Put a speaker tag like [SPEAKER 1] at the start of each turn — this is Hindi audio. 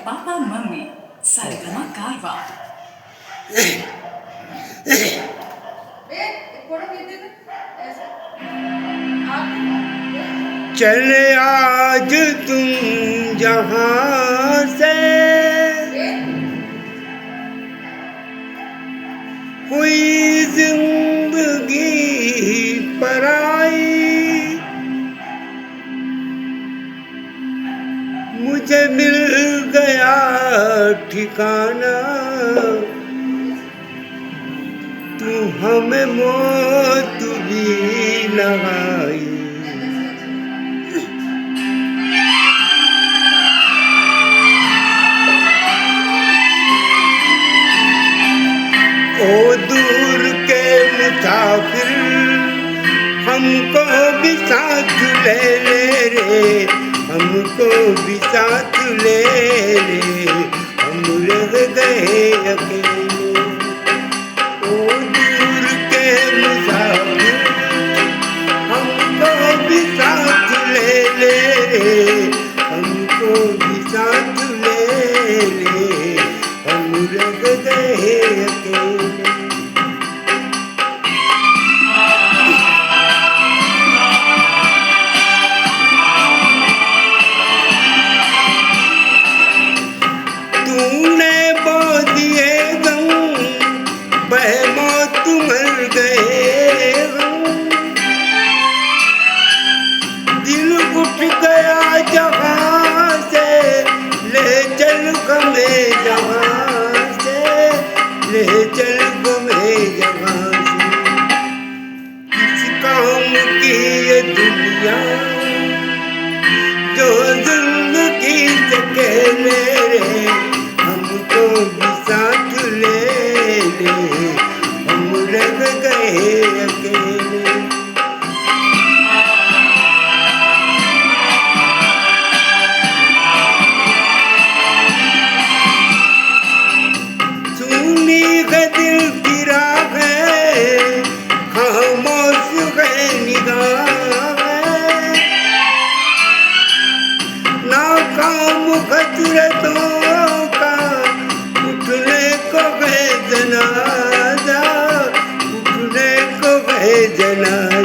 [SPEAKER 1] Papa Mummy Sargama Karwa.
[SPEAKER 2] चले आज तुम जहाँ से हुई जिंदगी पराई, मुझे मिल गया ठिकाना, तू हमें मौत भी लगाई। ओ दूर के मुसाफिर हमको भी साथ ले ले रे, हमको भी साथ ले ले, हम रह गए अकेले। ओ दूर के मुसाफिर हमको भी साथ ले ले रे, हमको भी साथ ले ले, हम रह गए अकेले। तूने बो दिए गम, मौत मर गए हम, दिल उठ गया जहाँ से, ले चल हमें जहाँ से, ले चल हमें जहाँ से। किस काम की ये दुनिया जो जिंदगी से खेले रे, हमको भी साथ ले ले, हम रह गए अकेले। सुनी है दिल की राह है, खामोश है निगाह है, नाकाम हजरतों का उठने को है जनाजा, उठने को है जनाजा।